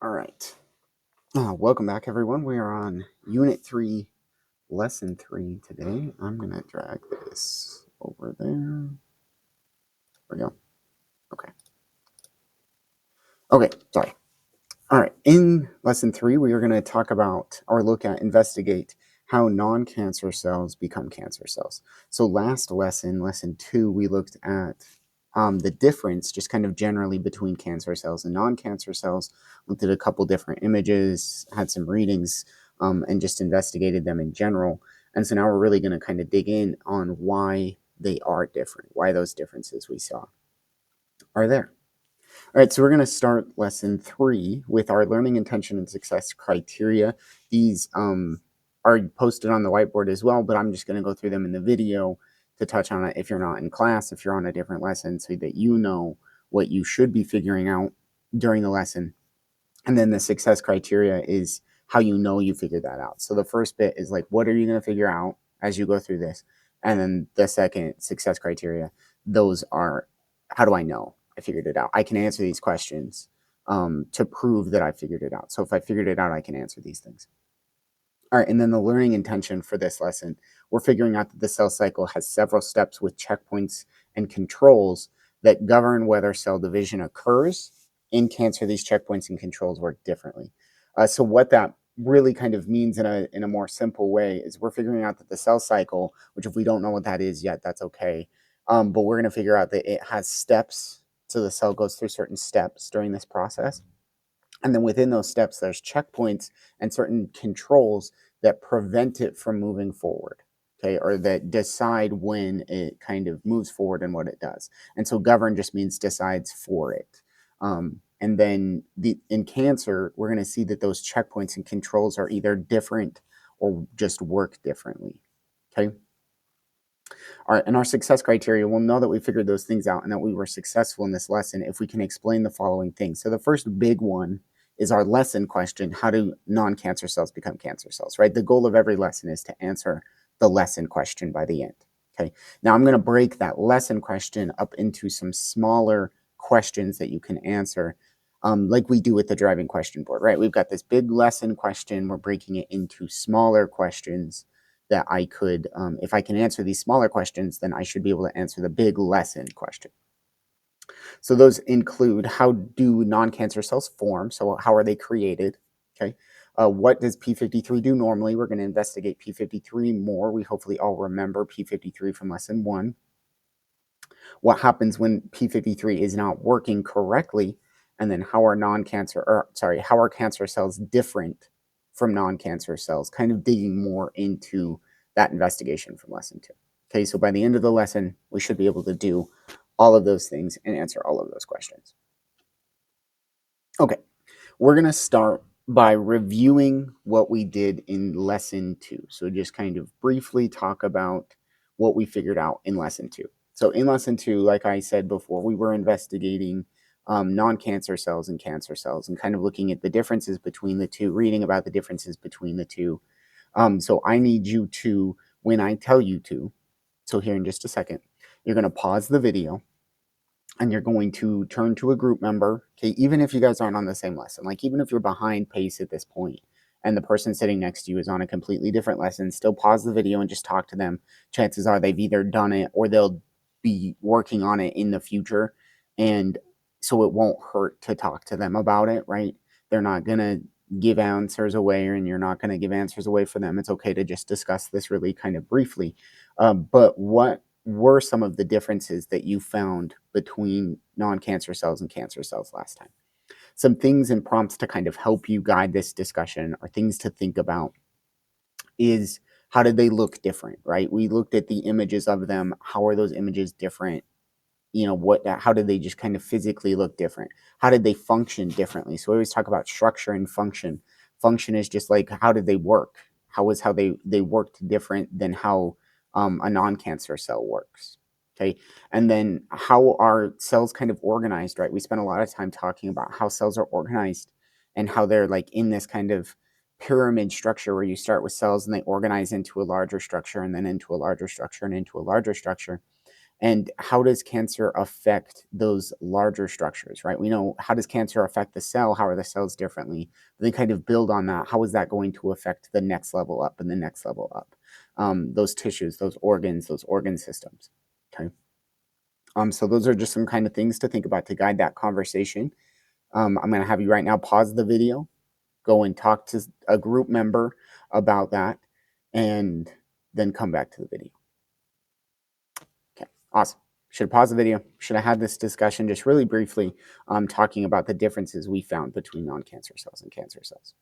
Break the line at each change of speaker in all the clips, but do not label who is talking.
All right. Welcome back, everyone. We are on Unit 3, Lesson 3 today. I'm going to drag this over there. There we go. Okay. Okay, sorry. All right. In Lesson 3, we are going to talk about or investigate how non-cancer cells become cancer cells. So last lesson, Lesson 2, we looked at the difference just kind of generally between cancer cells and non-cancer cells, looked at a couple different images, had some readings, and just investigated them in general. And so now we're really going to kind of dig in on why they are different, why those differences we saw are there. All right, so we're going to start Lesson 3 with our learning intention and success criteria. These are posted on the whiteboard as well, but I'm just going to go through them in the video to touch on it if you're not in class, if you're on a different lesson, so that you know what you should be figuring out during the lesson. And then the success criteria is how you know you figured that out. So the first bit is like, what are you going to figure out as you go through this? And then the second success criteria, those are, how do I know I figured it out? I can answer these questions to prove that I figured it out. So if I figured it out, I can answer these things. All right, and then the learning intention for this lesson, we're figuring out that the cell cycle has several steps with checkpoints and controls that govern whether cell division occurs. In cancer, these checkpoints and controls work differently. So what that really kind of means in a more simple way is we're figuring out that the cell cycle, which if we don't know what that is yet, that's okay. But we're going to figure out that it has steps. So the cell goes through certain steps during this process. And then within those steps, there's checkpoints and certain controls that prevent it from moving forward, okay, or that decide when it kind of moves forward and what it does. And so govern just means decides for it. And then in cancer, we're going to see that those checkpoints and controls are either different or just work differently, okay? All right, and our success criteria, we'll know that we figured those things out and that we were successful in this lesson if we can explain the following things. So the first big one is our lesson question: how do non-cancer cells become cancer cells, right? The goal of every lesson is to answer the lesson question by the end, okay? Now I'm going to break that lesson question up into some smaller questions that you can answer, like we do with the driving question board, right? We've got this big lesson question. We're breaking it into smaller questions that I could, if I can answer these smaller questions, then I should be able to answer the big lesson question. So those include, how do non-cancer cells form? So how are they created? Okay. What does P53 do normally? We're going to investigate P53 more. We hopefully all remember P53 from lesson 1. What happens when P53 is not working correctly? And then how are cancer cells different from non-cancer cells? Kind of digging more into that investigation from lesson 2. Okay, so by the end of the lesson, we should be able to do all of those things and answer all of those questions. Okay, we're going to start by reviewing what we did in lesson 2. So just kind of briefly talk about what we figured out in lesson 2. So in lesson 2, like I said before, we were investigating non-cancer cells and cancer cells and kind of looking at the differences between the two, reading about the differences between the two. So I need you to, when I tell you to, so here in just a second, you're going to pause the video and you're going to turn to a group member, okay, even if you guys aren't on the same lesson, like even if you're behind pace at this point and the person sitting next to you is on a completely different lesson, still pause the video and just talk to them. Chances are they've either done it or they'll be working on it in the future. And so it won't hurt to talk to them about it, right? They're not going to give answers away, and you're not going to give answers away for them. It's okay to just discuss this really kind of briefly. But what were some of the differences that you found between non-cancer cells and cancer cells last time? Some things and prompts to kind of help you guide this discussion, or things to think about, is how did they look different, right? We looked at the images of them. How are those images different? You know, how did they just kind of physically look different? How did they function differently? So we always talk about structure and function. Function is just like, how did they work? How they worked different than how a non-cancer cell works? Okay. And then how are cells kind of organized, right? We spent a lot of time talking about how cells are organized and how they're like in this kind of pyramid structure where you start with cells and they organize into a larger structure and then into a larger structure and into a larger structure. And how does cancer affect those larger structures, right? We know, how does cancer affect the cell? How are the cells differently? Then kind of build on that. How is that going to affect the next level up and the next level up? Those tissues, those organs, those organ systems. Okay. So those are just some kind of things to think about to guide that conversation. I'm going to have you right now pause the video, go and talk to a group member about that, and then come back to the video. Okay, awesome. Should have paused the video. Should have had this discussion just really briefly, talking about the differences we found between non-cancer cells and cancer cells.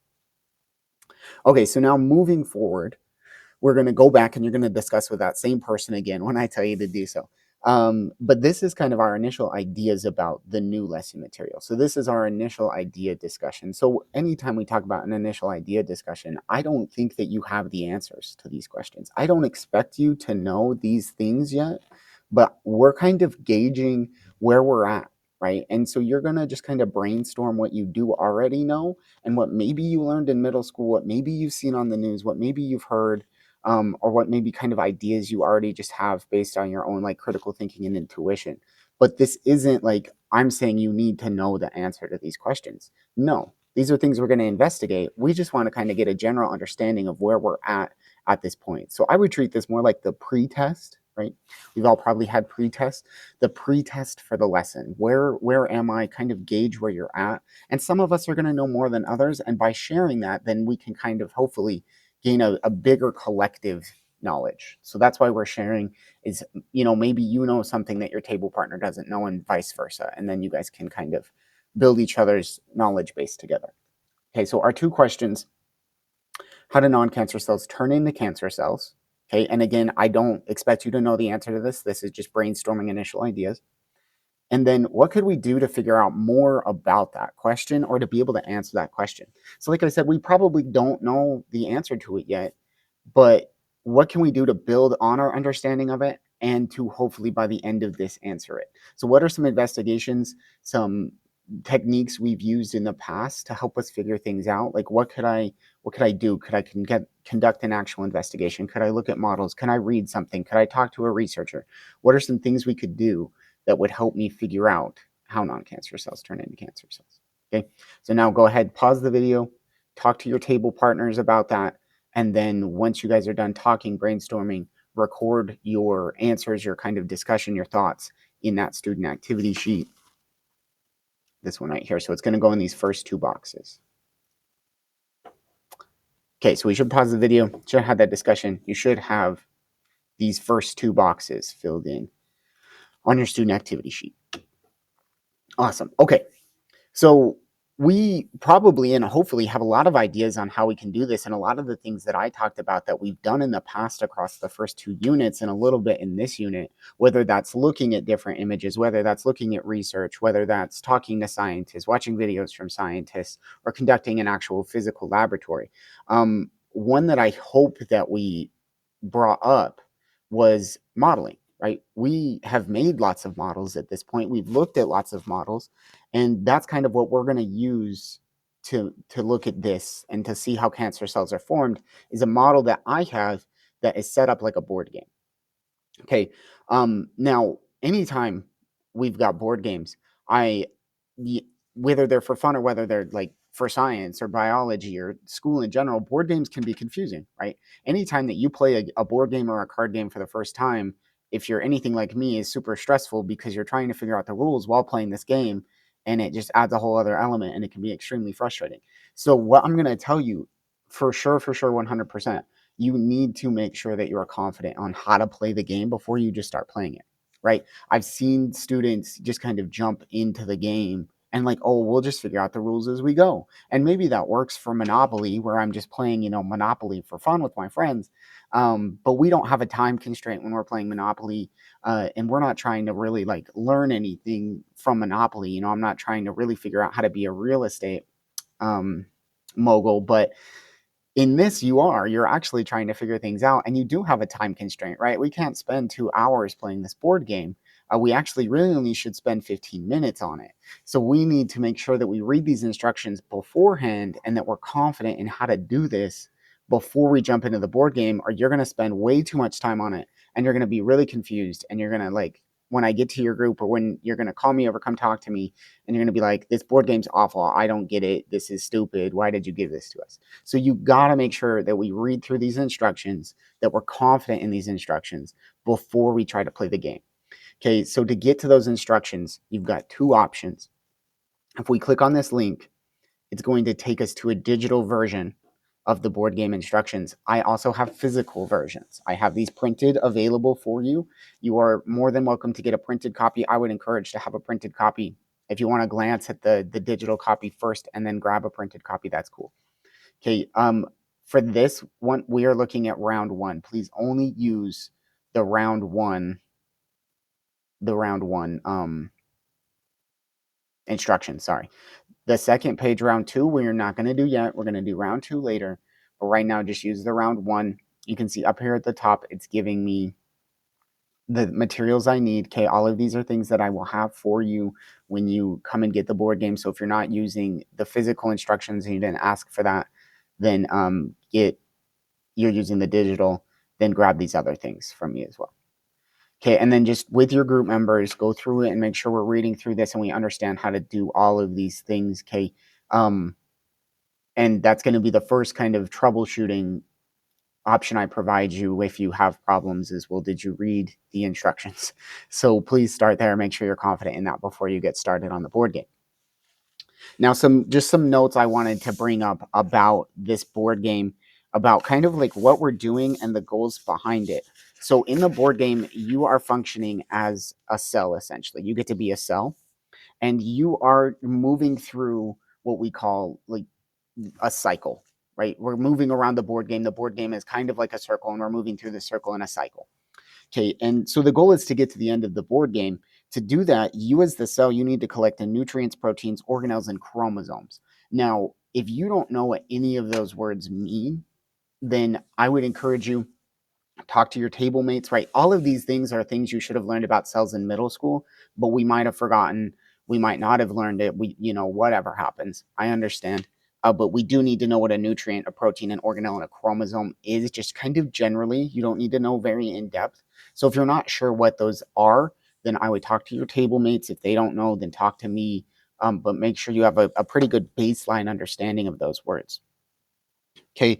Okay, so now moving forward, we're going to go back and you're going to discuss with that same person again when I tell you to do so. But this is kind of our initial ideas about the new lesson material. So this is our initial idea discussion. So anytime we talk about an initial idea discussion, I don't think that you have the answers to these questions. I don't expect you to know these things yet, but we're kind of gauging where we're at, right? And so you're going to just kind of brainstorm what you do already know and what maybe you learned in middle school, what maybe you've seen on the news, what maybe you've heard, or what maybe kind of ideas you already just have based on your own like critical thinking and intuition. But this isn't like I'm saying you need to know the answer to these questions. No, these are things we're going to investigate. We just want to kind of get a general understanding of where we're at this point. So I would treat this more like the pre-test, right? We've all probably had pre-test, the pre-test for the lesson. Where am I? Kind of gauge where you're at. And some of us are going to know more than others. And by sharing that, then we can kind of hopefully gain a bigger collective knowledge. So that's why we're sharing is, maybe you know something that your table partner doesn't know and vice versa. And then you guys can kind of build each other's knowledge base together. Okay, so our two questions: how do non-cancer cells turn into cancer cells? Okay, and again, I don't expect you to know the answer to this. This is just brainstorming initial ideas. And then what could we do to figure out more about that question or to be able to answer that question? So, like I said, we probably don't know the answer to it yet, but what can we do to build on our understanding of it and to hopefully by the end of this answer it? So, what are some investigations, some techniques we've used in the past to help us figure things out? Like, what could I do? Could I conduct an actual investigation? Could I look at models? Can I read something? Could I talk to a researcher? What are some things we could do that would help me figure out how non-cancer cells turn into cancer cells? Okay, so now go ahead, pause the video, talk to your table partners about that, and then once you guys are done talking, brainstorming, record your answers, your kind of discussion, your thoughts in that student activity sheet. This one right here. So it's going to go in these first two boxes. Okay, so we should pause the video. Should have had that discussion. You should have these first two boxes filled in on your student activity sheet. Awesome. Okay, so we probably and hopefully have a lot of ideas on how we can do this, and a lot of the things that I talked about that we've done in the past across the first two units and a little bit in this unit, whether that's looking at different images, whether that's looking at research, whether that's talking to scientists, watching videos from scientists, or conducting an actual physical laboratory. One that I hope that we brought up was modeling, right? We have made lots of models at this point. We've looked at lots of models, and that's kind of what we're going to use to look at this and to see how cancer cells are formed is a model that I have that is set up like a board game. Okay. Now, anytime we've got board games, I whether they're for fun or whether they're like for science or biology or school in general, board games can be confusing, right? Anytime that you play a board game or a card game for the first time, if you're anything like me, is super stressful because you're trying to figure out the rules while playing this game, and it just adds a whole other element, and it can be extremely frustrating. So, what I'm going to tell you for sure, 100%, you need to make sure that you're confident on how to play the game before you just start playing it, right? I've seen students just kind of jump into the game and like, oh, we'll just figure out the rules as we go. And maybe that works for Monopoly, where I'm just playing, Monopoly for fun with my friends. But we don't have a time constraint when we're playing Monopoly, and we're not trying to really like learn anything from Monopoly. I'm not trying to really figure out how to be a real estate mogul, but in this, you're actually trying to figure things out, and you do have a time constraint, right? We can't spend 2 hours playing this board game. We actually really only should spend 15 minutes on it. So we need to make sure that we read these instructions beforehand and that we're confident in how to do this before we jump into the board game, or you're going to spend way too much time on it and you're going to be really confused and you're going to like when I get to your group, or when you're going to call me over, come talk to me, and you're going to be like, this board game's awful. I don't get it. This is stupid. Why did you give this to us? So you got to make sure that we read through these instructions, that we're confident in these instructions before we try to play the game. Okay, so to get to those instructions, you've got two options. If we click on this link, it's going to take us to a digital version of the board game instructions. I also have physical versions. I have these printed available for you. You are more than welcome to get a printed copy. I would encourage to have a printed copy. If you want to glance at the digital copy first and then grab a printed copy, that's cool. Okay, for this one, we are looking at round one. Please only use the round one instructions. Sorry. The second page, round two, we're not going to do yet. We're going to do round two later. But right now, just use the round one. You can see up here at the top, it's giving me the materials I need. Okay, all of these are things that I will have for you when you come and get the board game. So if you're not using the physical instructions and you didn't ask for that, then you're using the digital, then grab these other things from me as well. Okay, and then just with your group members, go through it and make sure we're reading through this and we understand how to do all of these things. Okay, and that's going to be the first kind of troubleshooting option I provide you if you have problems is, well, did you read the instructions? So please start there. Make sure you're confident in that before you get started on the board game. Now, some notes I wanted to bring up about this board game, about kind of like what we're doing and the goals behind it. So in the board game, you are functioning as a cell, essentially. You get to be a cell, and you are moving through what we call like a cycle, right? We're moving around the board game. The board game is kind of like a circle, and we're moving through the circle in a cycle. Okay, and so the goal is to get to the end of the board game. To do that, you as the cell, you need to collect the nutrients, proteins, organelles, and chromosomes. Now, if you don't know what any of those words mean, then I would encourage you talk to your table mates, right? All of these things are things you should have learned about cells in middle school, but we might have forgotten. We might not have learned it. Whatever happens, I understand. But we do need to know what a nutrient, a protein, an organelle, and a chromosome is, just kind of generally. You don't need to know very in depth. So if you're not sure what those are, then I would talk to your table mates. If they don't know, then talk to me. But make sure you have a pretty good baseline understanding of those words. Okay.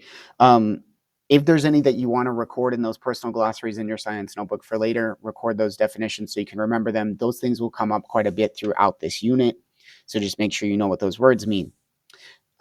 If there's any that you want to record in those personal glossaries in your science notebook for later, record those definitions so you can remember them. Those things will come up quite a bit throughout this unit. So just make sure you know what those words mean.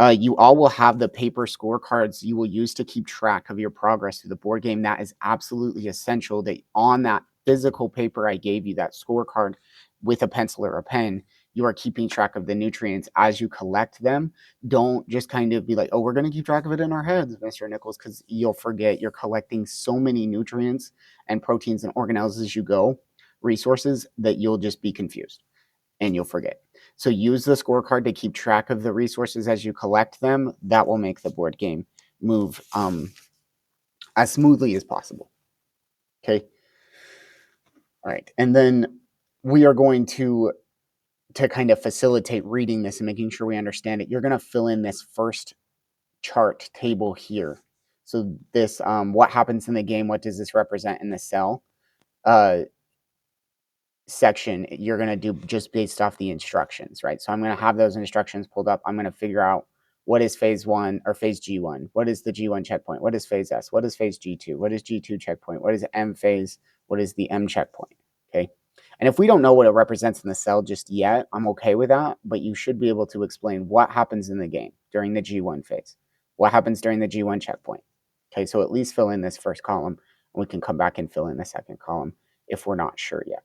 You all will have the paper scorecards you will use to keep track of your progress through the board game. That is absolutely essential, that on that physical paper I gave you, that scorecard with a pencil or a pen, you are keeping track of the nutrients as you collect them. Don't just kind of be like, oh, we're going to keep track of it in our heads, Mr. Nichols, because you'll forget. You're collecting so many nutrients and proteins and organelles as you go, resources, that you'll just be confused and you'll forget. So use the scorecard to keep track of the resources as you collect them. That will make the board game move as smoothly as possible. Okay. All right. And then we are going to kind of facilitate reading this and making sure we understand it. You're going to fill in this first chart table here. So this, what happens in the game? What does this represent in the cell? Section you're going to do just based off the instructions, right? So I'm going to have those instructions pulled up. I'm going to figure out what is phase 1 or phase G1, what is the G1 checkpoint, what is phase S, what is phase G2, what is G2 checkpoint, what is M phase, what is the M checkpoint. Okay, and if we don't know what it represents in the cell just yet, I'm okay with that, but you should be able to explain what happens in the game during the G1 phase, what happens during the G1 checkpoint. Okay, so at least fill in this first column, and we can come back and fill in the second column if we're not sure yet.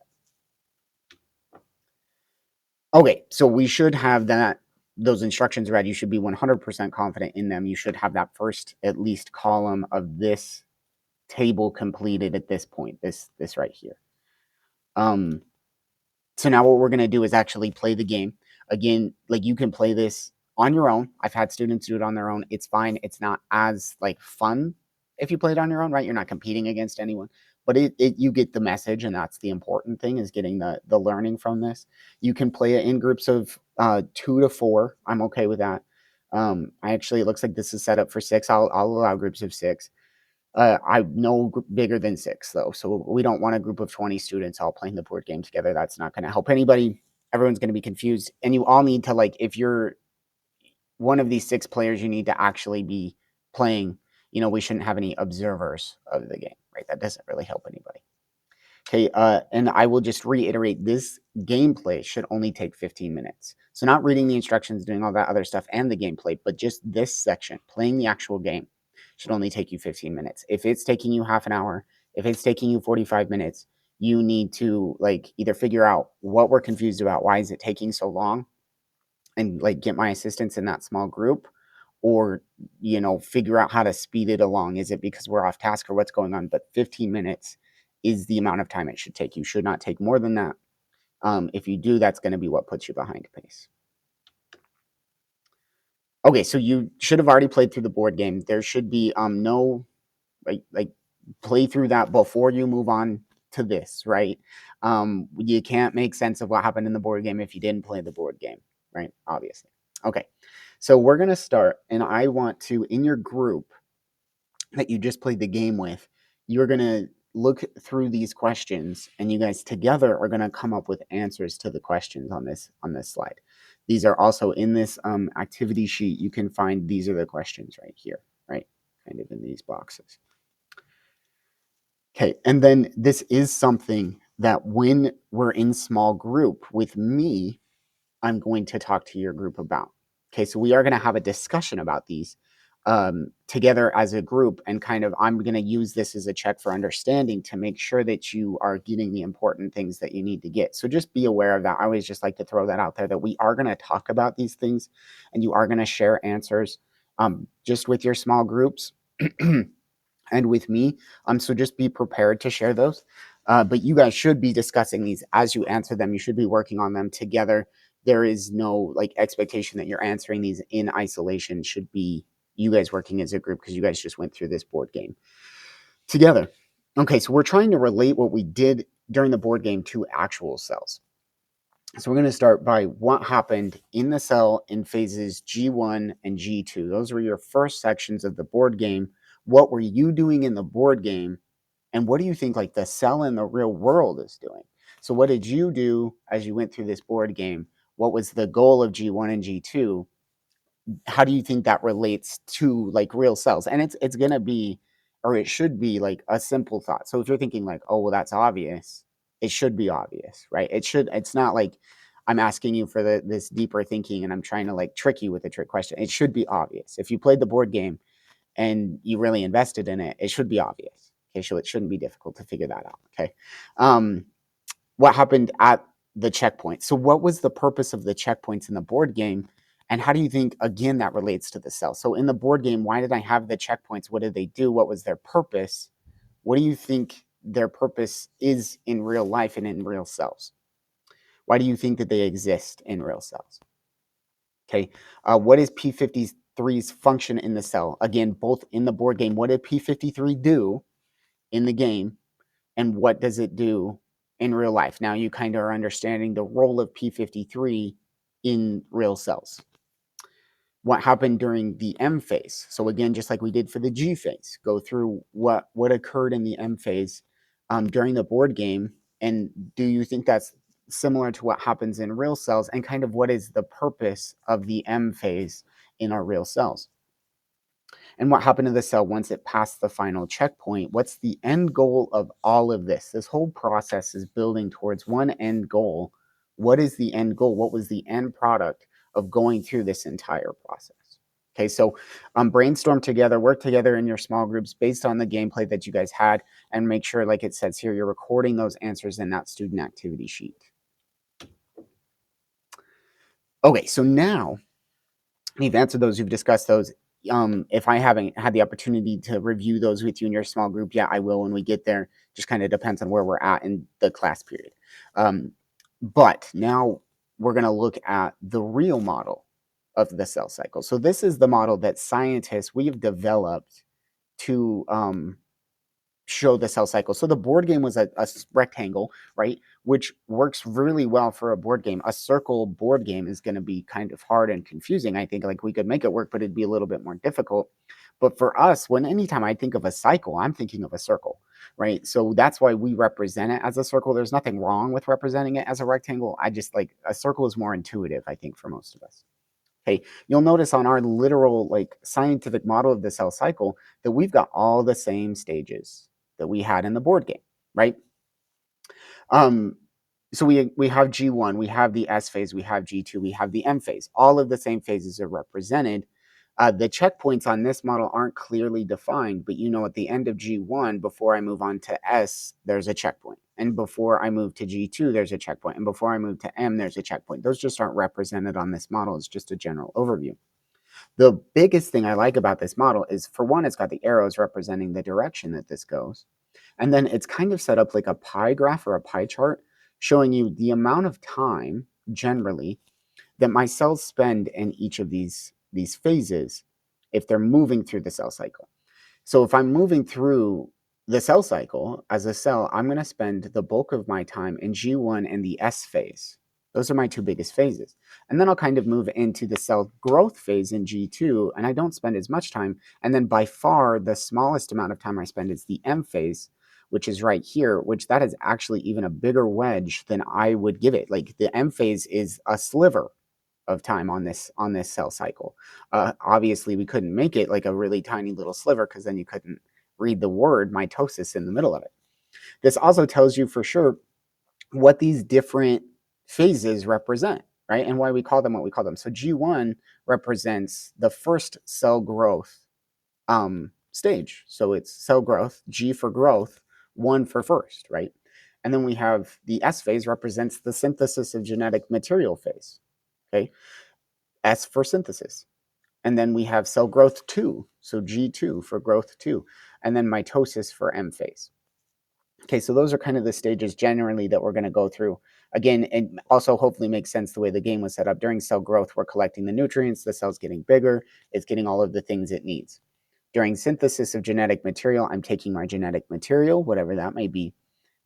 Okay, so we should have those instructions read. You should be 100% confident in them. You should have that first at least column of this table completed at this point, this right here. So now what we're going to do is actually play the game. Again, like, you can play this on your own. I've had students do it on their own. It's fine. It's not as like fun if you play it on your own, right? You're not competing against anyone, but you get the message, and that's the important thing, is getting the learning from this. You can play it in groups of 2 to 4. I'm okay with that. It looks like this is set up for 6. I'll allow groups of 6. I know bigger than 6 though, so we don't want a group of 20 students all playing the board game together. That's not going to help anybody. Everyone's going to be confused, and you all need to like if you're one of these 6 players, you need to actually be playing. We shouldn't have any observers of the game, right? That doesn't really help anybody. Okay, and I will just reiterate this gameplay should only take 15 minutes. So, not reading the instructions, doing all that other stuff, and the gameplay, but just this section, playing the actual game, should only take you 15 minutes. If it's taking you half an hour, if it's taking you 45 minutes, you need to like either figure out what we're confused about, why is it taking so long, and like get my assistance in that small group, or figure out how to speed it along. Is it because we're off task or what's going on? But 15 minutes is the amount of time it should take. You should not take more than that. If you do, that's going to be what puts you behind pace. Okay, so you should have already played through the board game. There should be no like play through that before you move on to this, right? You can't make sense of what happened in the board game if you didn't play the board game, right? Obviously. Okay, so we're going to start, and I want to, in your group that you just played the game with, you're going to look through these questions, and you guys together are going to come up with answers to the questions on this slide. These are also in this activity sheet. You can find these are the questions right here, right? Kind of in these boxes. Okay, and then this is something that when we're in small group with me, I'm going to talk to your group about. Okay, so we are going to have a discussion about these together as a group, and kind of I'm going to use this as a check for understanding to make sure that you are getting the important things that you need to get. So just be aware of that. I always just like to throw that out there that we are going to talk about these things, and you are going to share answers just with your small groups. And with me. So just be prepared to share those. But you guys should be discussing these as you answer them. You should be working on them together. There is no like expectation that you're answering these in isolation. Should be you guys working as a group because you guys just went through this board game together. Okay, so we're trying to relate what we did during the board game to actual cells. So we're going to start by what happened in the cell in phases G1 and G2. Those were your first sections of the board game. What were you doing in the board game? And what do you think like the cell in the real world is doing? So what did you do as you went through this board game? What was the goal of G1 and G2? How do you think that relates to like real cells? And it's going to be, or it should be like a simple thought. So if you're thinking like, oh, well, that's obvious, it should be obvious, right? It's not like I'm asking you for this deeper thinking and I'm trying to like trick you with a trick question. It should be obvious. If you played the board game and you really invested in it, it should be obvious. Okay, so it shouldn't be difficult to figure that out. Okay. What happened at the checkpoint? So what was the purpose of the checkpoints in the board game? And how do you think, again, that relates to the cell? So in the board game, why did I have the checkpoints? What did they do? What was their purpose? What do you think their purpose is in real life and in real cells? Why do you think that they exist in real cells? Okay. What is P53's function in the cell? Again, both in the board game, what did P53 do in the game? And what does it do in real life? Now you kind of are understanding the role of P53 in real cells. What happened during the M phase? So again, just like we did for the G phase, go through what occurred in the M phase during the board game, and do you think that's similar to what happens in real cells? And kind of what is the purpose of the M phase in our real cells? And what happened to the cell once it passed the final checkpoint? What's the end goal of all of this? This whole process is building towards one end goal. What is the end goal? What was the end product of going through this entire process? Okay, so brainstorm together, work together in your small groups based on the gameplay that you guys had, and make sure, like it says here, you're recording those answers in that student activity sheet. Okay, so now you've answered those, you've discussed those. If I haven't had the opportunity to review those with you in your small group, yeah, I will when we get there. Just kind of depends on where we're at in the class period. But now we're going to look at the real model of the cell cycle. So this is the model that scientists, we have developed to show the cell cycle. So the board game was a rectangle, right? Which works really well for a board game. A circle board game is going to be kind of hard and confusing. I think like we could make it work, but it'd be a little bit more difficult. But for us, when anytime I think of a cycle, I'm thinking of a circle, right? So that's why we represent it as a circle. There's nothing wrong with representing it as a rectangle. I just like a circle is more intuitive, I think, for most of us. Okay, you'll notice on our literal, like, scientific model of the cell cycle that we've got all the same stages that we had in the board game, right? Um, so we have G1, we have the S phase, we have G2, we have the M phase. All of the same phases are represented. The checkpoints on this model aren't clearly defined, but you know, at the end of G1, before I move on to S, there's a checkpoint. And before I move to G2, there's a checkpoint. And before I move to M, there's a checkpoint. Those just aren't represented on this model. It's just a general overview. The biggest thing I like about this model is, for one, it's got the arrows representing the direction that this goes. And then it's kind of set up like a pie graph or a pie chart showing you the amount of time generally that my cells spend in each of these phases if they're moving through the cell cycle. So if I'm moving through the cell cycle as a cell, I'm going to spend the bulk of my time in G1 and the S phase. Those are my two biggest phases. And then I'll kind of move into the cell growth phase in G2, and I don't spend as much time. And then by far, the smallest amount of time I spend is the M phase, which is right here, which that is actually even a bigger wedge than I would give it. Like, the M phase is a sliver of time on this cell cycle. Obviously, we couldn't make it like a really tiny little sliver, because then you couldn't read the word mitosis in the middle of it. This also tells you for sure what these different phases represent, right? And why we call them what we call them. So G1 represents the first cell growth stage. So it's cell growth, G for growth, 1 for first, right? And then we have the S phase represents the synthesis of genetic material phase, okay? S for synthesis. And then we have cell growth 2, so G2 for growth 2, and then mitosis for M phase. Okay, so those are kind of the stages generally that we're going to go through. Again, it also hopefully makes sense the way the game was set up. During cell growth, we're collecting the nutrients, the cell's getting bigger, it's getting all of the things it needs. During synthesis of genetic material, I'm taking my genetic material, whatever that may be,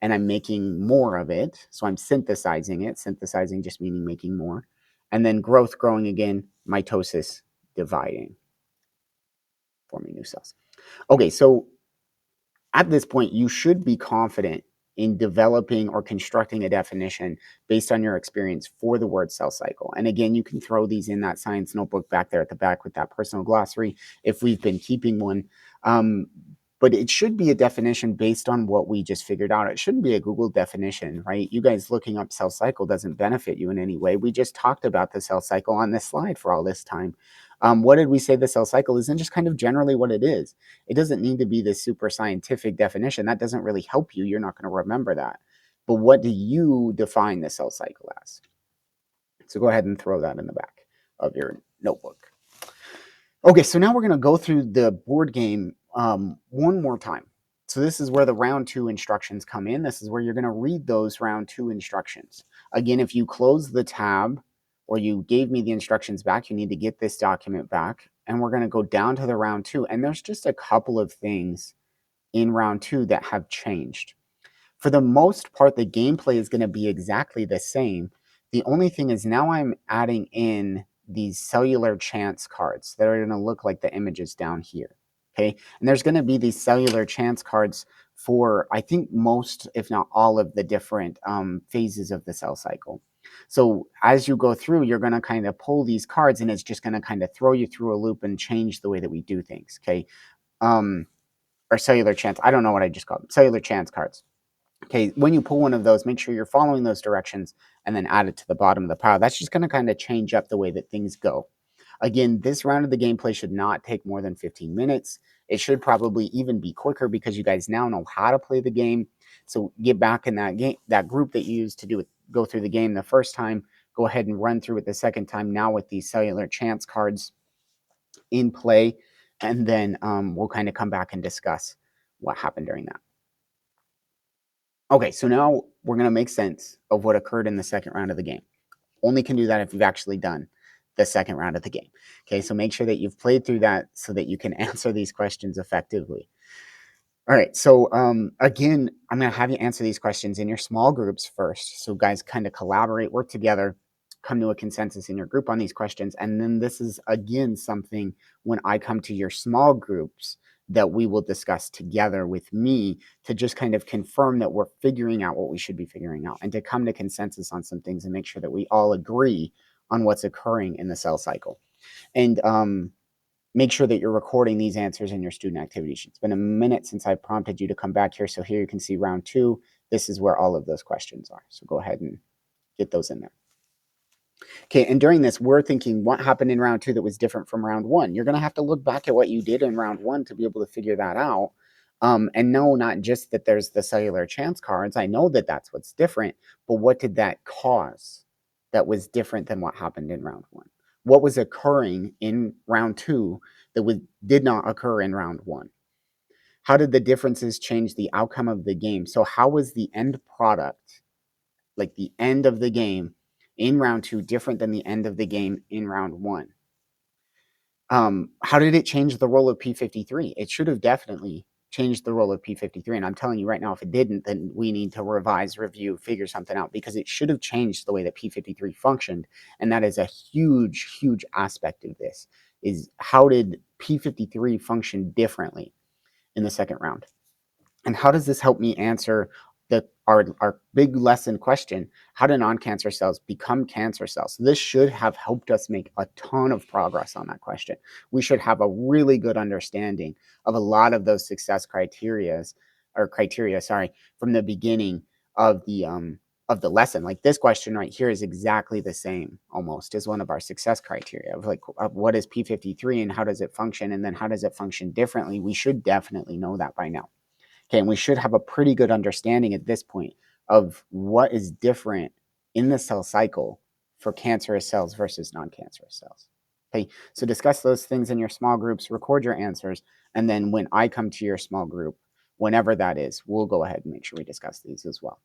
and I'm making more of it. So I'm synthesizing it, synthesizing just meaning making more. And then growth, growing again, mitosis, dividing, forming new cells. Okay, so at this point, you should be confident in developing or constructing a definition based on your experience for the word cell cycle. And again, you can throw these in that science notebook back there at the back with that personal glossary if we've been keeping one. But it should be a definition based on what we just figured out. It shouldn't be a Google definition, right? You guys looking up cell cycle doesn't benefit you in any way. We just talked about the cell cycle on this slide for all this time. What did we say the cell cycle is? And just kind of generally what it is. It doesn't need to be this super scientific definition. That doesn't really help you. You're not going to remember that. But what do you define the cell cycle as? So go ahead and throw that in the back of your notebook. Okay, so now we're going to go through the board game one more time. So this is where the round 2 instructions come in. This is where you're going to read those round 2 instructions. Again, if you close the tab or you gave me the instructions back, you need to get this document back. And we're going to go down to the round 2. And there's just a couple of things in round 2 that have changed. For the most part, the gameplay is going to be exactly the same. The only thing is now I'm adding in these cellular chance cards that are going to look like the images down here. Okay. And there's going to be these cellular chance cards for, I think, most, if not all, of the different phases of the cell cycle. So as you go through, you're going to kind of pull these cards, and it's just going to kind of throw you through a loop and change the way that we do things. Okay. Or cellular chance. I don't know what I just called them. Cellular chance cards. Okay, when you pull one of those, make sure you're following those directions and then add it to the bottom of the pile. That's just going to kind of change up the way that things go. Again, this round of the gameplay should not take more than 15 minutes. It should probably even be quicker because you guys now know how to play the game. So get back in that game, that group that you used to go through the game the first time. Go ahead and run through it the second time, now with these cellular chance cards in play. And then we'll kind of come back and discuss what happened during that. Okay, so now we're going to make sense of what occurred in the second round of the game. Only can do that if you've actually done the second round of the game. Okay, so make sure that you've played through that so that you can answer these questions effectively. All right, so again, I'm going to have you answer these questions in your small groups first. So guys kind of collaborate, work together. come to a consensus in your group on these questions. And then this is, again, something when I come to your small groups that we will discuss together with me to just kind of confirm that we're figuring out what we should be figuring out and to come to consensus on some things and make sure that we all agree on what's occurring in the cell cycle. And make sure that you're recording these answers in your student activity sheet. It's been a minute since I prompted you to come back here. So here you can see round 2. This is where all of those questions are. So go ahead and get those in there. Okay, and during this, we're thinking what happened in round 2 that was different from round 1. You're going to have to look back at what you did in round 1 to be able to figure that out. And know not just that there's the cellular chance cards. I know that that's what's different, but what did that cause that was different than what happened in round 1? What was occurring in round 2 that did not occur in round 1? How did the differences change the outcome of the game? So how was the end product, like the end of the game in round 2, different than the end of the game in round 1? How did it change the role of P53? It should have definitely changed the role of P53. And I'm telling you right now, if it didn't, then we need to revise, review, figure something out, because it should have changed the way that P53 functioned. And that is a huge, huge aspect of this, is how did P53 function differently in the second round? And how does this help me answer our big lesson question? How do non-cancer cells become cancer cells? This should have helped us make a ton of progress on that question. We should have a really good understanding of a lot of those success criteria, from the beginning of the lesson. Like this question right here is exactly the same almost as one of our success criteria of what is P53 and how does it function, and then how does it function differently. We should definitely know that by now. Okay, and we should have a pretty good understanding at this point of what is different in the cell cycle for cancerous cells versus non-cancerous cells. Okay, so discuss those things in your small groups, record your answers, and then when I come to your small group, whenever that is, we'll go ahead and make sure we discuss these as well.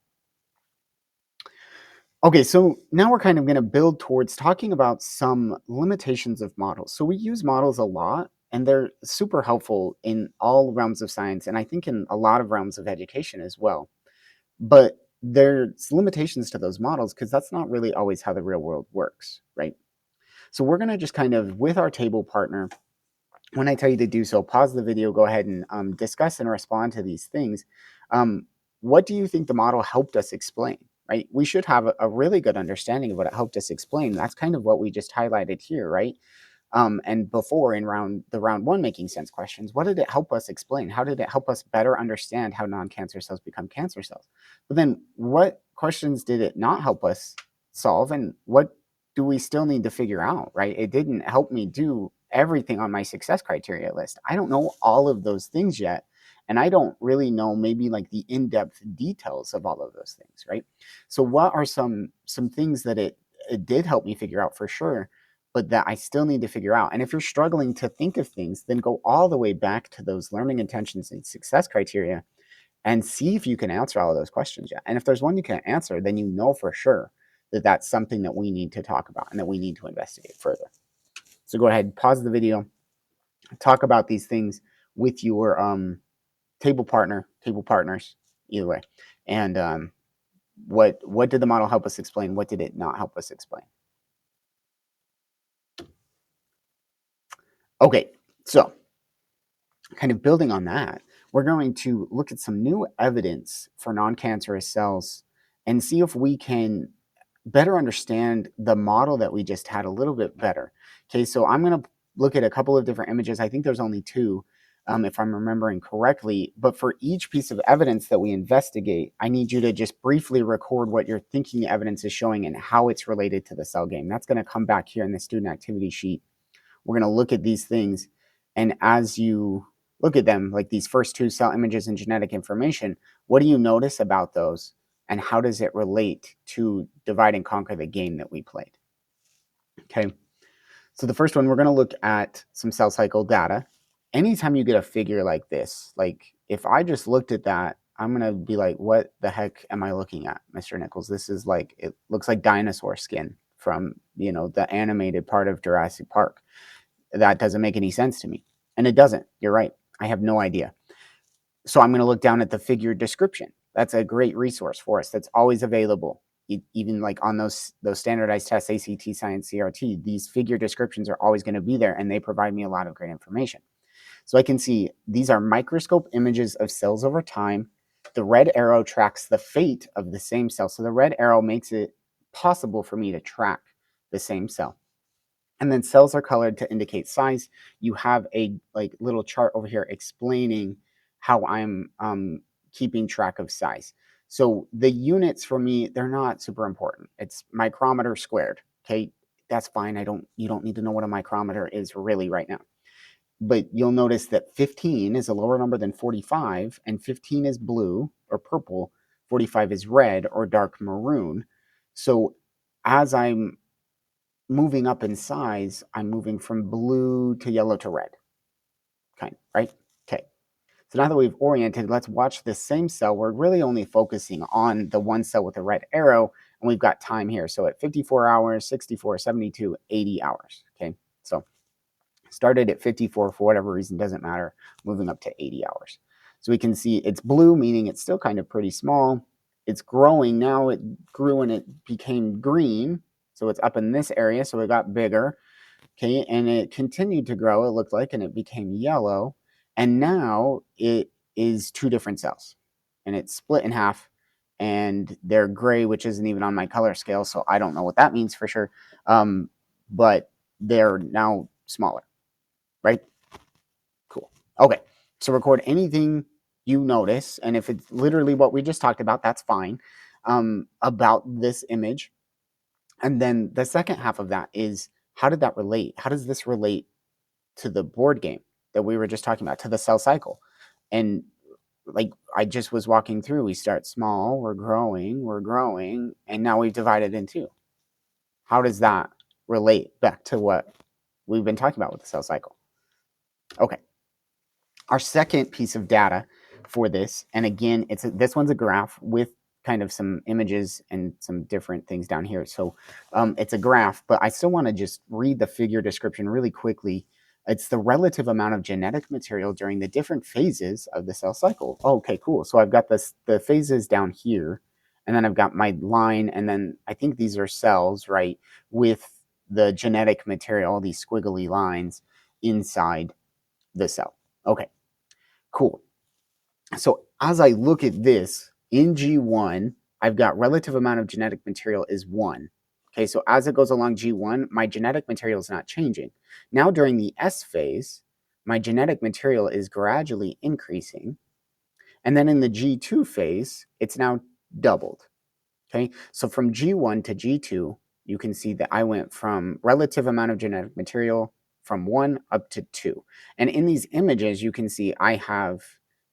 Okay, so now we're kind of going to build towards talking about some limitations of models. So we use models a lot, and they're super helpful in all realms of science, and I think in a lot of realms of education as well. But there's limitations to those models because that's not really always how the real world works, right? So we're going to just kind of, with our table partner, when I tell you to do so, pause the video, go ahead and discuss and respond to these things. What do you think the model helped us explain, right? We should have a really good understanding of what it helped us explain. That's kind of what we just highlighted here, right? And before in the round 1 making sense questions, what did it help us explain? How did it help us better understand how non-cancer cells become cancer cells? But then what questions did it not help us solve, and what do we still need to figure out, right? It didn't help me do everything on my success criteria list. I don't know all of those things yet, and I don't really know maybe like the in-depth details of all of those things, right? So what are some things that it did help me figure out for sure, but that I still need to figure out? And if you're struggling to think of things, then go all the way back to those learning intentions and success criteria and see if you can answer all of those questions yet. And if there's one you can't answer, then you know for sure that that's something that we need to talk about and that we need to investigate further. So go ahead, pause the video, talk about these things with your table partners, either way. And what did the model help us explain? What did it not help us explain? Okay, so kind of building on that, we're going to look at some new evidence for non-cancerous cells and see if we can better understand the model that we just had a little bit better. Okay, so I'm going to look at a couple of different images. I think there's only 2, if I'm remembering correctly. But for each piece of evidence that we investigate, I need you to just briefly record what you're thinking the evidence is showing and how it's related to the cell game. That's going to come back here in the student activity sheet. We're going to look at these things, and as you look at them, like these first 2 cell images and genetic information, what do you notice about those, and how does it relate to divide and conquer the game that we played? Okay, so the first one, we're going to look at some cell cycle data. Anytime you get a figure like this, like if I just looked at that, I'm going to be like, what the heck am I looking at, Mr. Nichols? This is like, it looks like dinosaur skin from, the animated part of Jurassic Park. That doesn't make any sense to me. And it doesn't. You're right. I have no idea. So I'm going to look down at the figure description. That's a great resource for us. That's always available. even like on those standardized tests, ACT, Science, CRT, these figure descriptions are always going to be there, and they provide me a lot of great information. So I can see these are microscope images of cells over time. The red arrow tracks the fate of the same cell. So the red arrow makes it possible for me to track the same cell. And then cells are colored to indicate size. You have a like little chart over here explaining how I'm keeping track of size. So the units for me, they're not super important. It's micrometer squared. Okay, that's fine. You don't need to know what a micrometer is really right now. But you'll notice that 15 is a lower number than 45, and 15 is blue or purple, 45 is red or dark maroon. So as I'm moving up in size, I'm moving from blue to yellow to red, kind of, right? Okay. So now that we've oriented, let's watch the same cell. We're really only focusing on the one cell with the red arrow, and we've got time here. So at 54 hours, 64, 72, 80 hours, okay? So started at 54 for whatever reason, doesn't matter, moving up to 80 hours. So we can see it's blue, meaning it's still kind of pretty small. It's growing. Now it grew and it became green. So it's up in this area, so it got bigger. Okay, and it continued to grow, it looked like, and it became yellow. And now it is two different cells. And it's split in half, and they're gray, which isn't even on my color scale, so I don't know what that means for sure. But they're now smaller, right? Cool. Okay, so record anything you notice, and if it's literally what we just talked about, that's fine, about this image. And then the second half of that is, how did that relate? How does this relate to the board game that we were just talking about, to the cell cycle? And like I just was walking through, we start small, we're growing, and now we've divided in two. How does that relate back to what we've been talking about with the cell cycle? Okay. Our second piece of data for this, and again, this one's a graph with kind of some images and some different things down here. So it's a graph, but I still want to just read the figure description really quickly. It's the relative amount of genetic material during the different phases of the cell cycle. Oh, okay, cool. So I've got the phases down here, and then I've got my line, and then I think these are cells, right, with the genetic material, these squiggly lines inside the cell. Okay, cool. So as I look at this in G1, I've got relative amount of genetic material is 1. Okay, so as it goes along G1, my genetic material is not changing. Now during the S phase, my genetic material is gradually increasing. And then in the G2 phase, it's now doubled. Okay, so from G1 to G2, you can see that I went from relative amount of genetic material from 1 up to 2. And in these images, you can see I have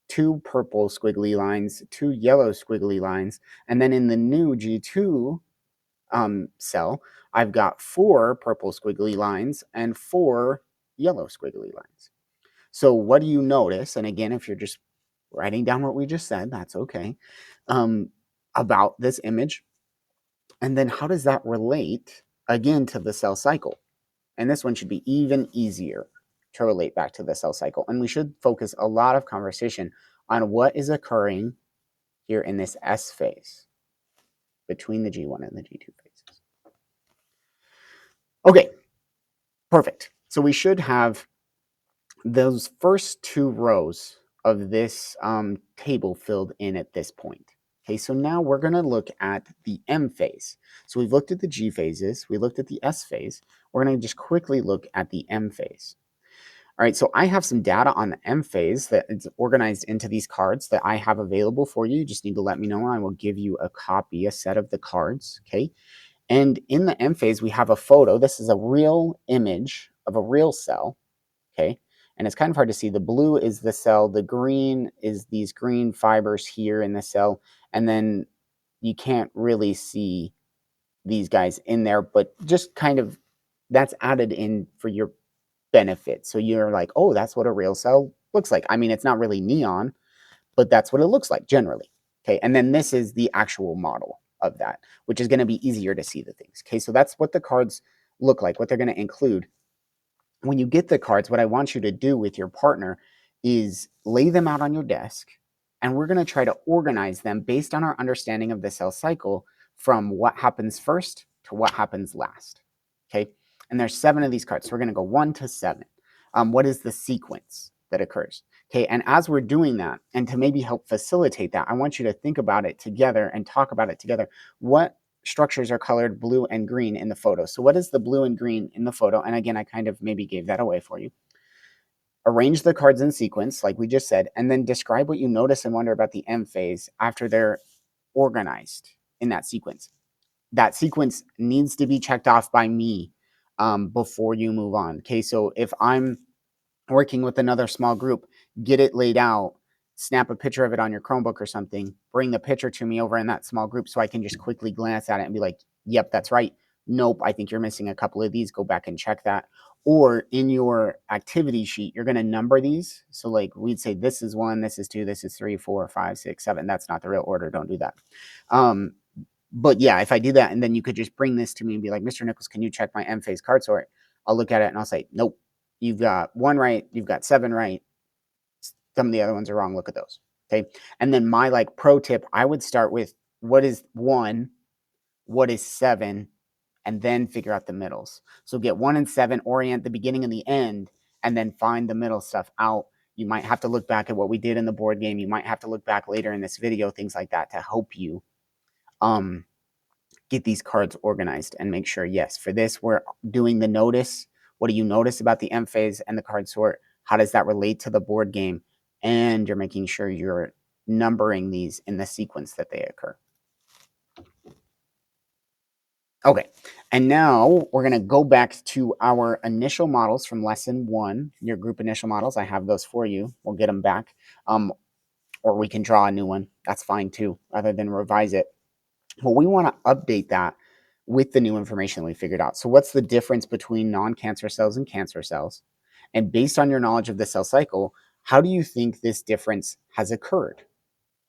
2 purple squiggly lines, 2 yellow squiggly lines, and then in the new G2 cell, I've got 4 purple squiggly lines and 4 yellow squiggly lines. So what do you notice? And again, if you're just writing down what we just said, that's okay, about this image. And then how does that relate, again, to the cell cycle? And this one should be even easier to relate back to the cell cycle. And we should focus a lot of conversation on what is occurring here in this S phase between the G1 and the G2 phases. Okay, perfect. So we should have those first 2 rows of this table filled in at this point. Okay, so now we're going to look at the M phase. So we've looked at the G phases, we looked at the S phase. We're going to just quickly look at the M phase. All right, so I have some data on the M phase that is organized into these cards that I have available for you. You just need to let me know, and I will give you a copy, a set of the cards, okay? And in the M phase, we have a photo. This is a real image of a real cell, okay? And it's kind of hard to see. The blue is the cell. The green is these green fibers here in the cell. And then you can't really see these guys in there, but just kind of that's added in for your benefit. So you're like, oh, that's what a real cell looks like. I mean, it's not really neon, but that's what it looks like generally. Okay, and then this is the actual model of that, which is going to be easier to see the things. Okay, so that's what the cards look like, what they're going to include. When you get the cards, what I want you to do with your partner is lay them out on your desk, and we're going to try to organize them based on our understanding of the cell cycle from what happens first to what happens last. Okay, and there's 7 of these cards. So we're going to go 1 to 7. What is the sequence that occurs? Okay, and as we're doing that, and to maybe help facilitate that, I want you to think about it together and talk about it together. What structures are colored blue and green in the photo? So what is the blue and green in the photo? And again, I kind of maybe gave that away for you. Arrange the cards in sequence, like we just said, and then describe what you notice and wonder about the M phase after they're organized in that sequence. That sequence needs to be checked off by me before you move on. Okay, so if I'm working with another small group, get it laid out, snap a picture of it on your Chromebook or something, bring the picture to me over in that small group so I can just quickly glance at it and be like, yep, that's right. Nope, I think you're missing a couple of these. Go back and check that. Or in your activity sheet, you're going to number these. So, like we'd say, this is 1, this is 2, this is 3, 4, 5, 6, 7. That's not the real order. Don't do that. But yeah, if I do that, and then you could just bring this to me and be like, Mr. Nichols, can you check my M phase card sort? I'll look at it and I'll say, nope, you've got 1 right, you've got 7 right. Some of the other ones are wrong. Look at those. Okay. And then my like pro tip, I would start with what is 1, what is 7, and then figure out the middles. So get 1 and 7, orient the beginning and the end, and then find the middle stuff out. You might have to look back at what we did in the board game. You might have to look back later in this video, things like that, to help you get these cards organized and make sure, yes, for this, we're doing the notice. What do you notice about the M phase and the card sort? How does that relate to the board game? And you're making sure you're numbering these in the sequence that they occur. Okay, and now we're going to go back to our initial models from lesson 1, your group initial models. I have those for you. We'll get them back. Or we can draw a new one. That's fine too, rather than revise it. Well, we want to update that with the new information we figured out. So what's the difference between non-cancer cells and cancer cells? And based on your knowledge of the cell cycle, how do you think this difference has occurred?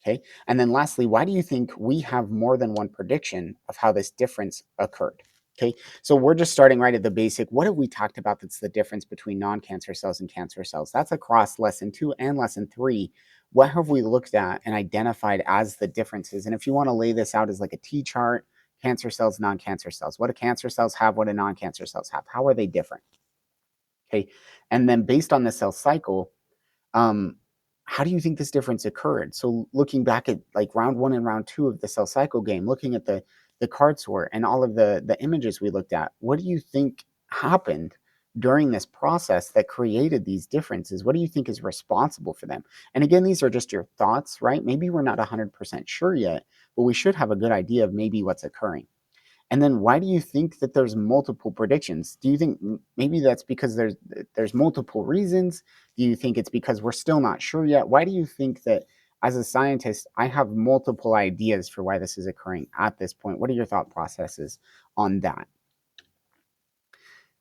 Okay. And then lastly, why do you think we have more than one prediction of how this difference occurred? Okay. So we're just starting right at the basic. What have we talked about that's the difference between non-cancer cells and cancer cells? That's across lesson 2 and lesson 3. What have we looked at and identified as the differences? And if you want to lay this out as like a T chart, cancer cells, non-cancer cells, what do cancer cells have? What do non-cancer cells have? How are they different? Okay. And then based on the cell cycle, um, how do you think this difference occurred? So looking back at like round 1 and round 2 of the cell cycle game, looking at the card sort and all of the images we looked at, what do you think happened during this process that created these differences? What do you think is responsible for them? And again, these are just your thoughts, right? Maybe we're not 100% sure yet, but we should have a good idea of maybe what's occurring. And then why do you think that there's multiple predictions? Do you think maybe that's because there's multiple reasons? Do you think it's because we're still not sure yet? Why do you think that as a scientist, I have multiple ideas for why this is occurring at this point? What are your thought processes on that?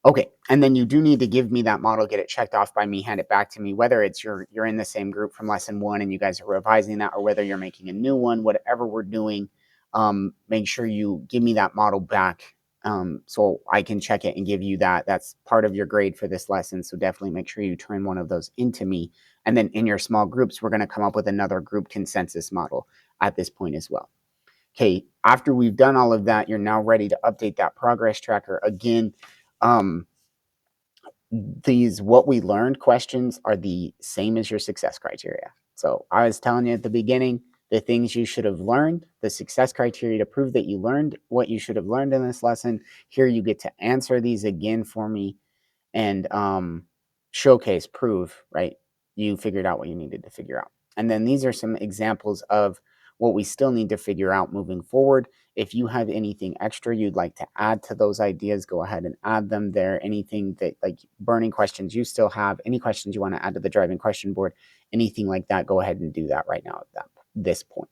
Okay, and then you do need to give me that model, get it checked off by me, hand it back to me, whether it's you're in the same group from lesson 1 and you guys are revising that, or whether you're making a new one, whatever we're doing, make sure you give me that model back so I can check it and give you that. That's part of your grade for this lesson, so definitely make sure you turn one of those into me. And then in your small groups, we're going to come up with another group consensus model at this point as well. Okay, after we've done all of that, you're now ready to update that progress tracker. Again, these what we learned questions are the same as your success criteria. So I was telling you at the beginning, the things you should have learned, the success criteria to prove that you learned what you should have learned in this lesson. Here you get to answer these again for me and showcase, prove, right? You figured out what you needed to figure out. And then these are some examples of what we still need to figure out moving forward. If you have anything extra you'd like to add to those ideas, go ahead and add them there. Anything that like burning questions you still have, any questions you want to add to the driving question board, anything like that, go ahead and do that right now at this point.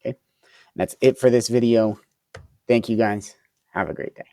Okay. And that's it for this video. Thank you guys. Have a great day.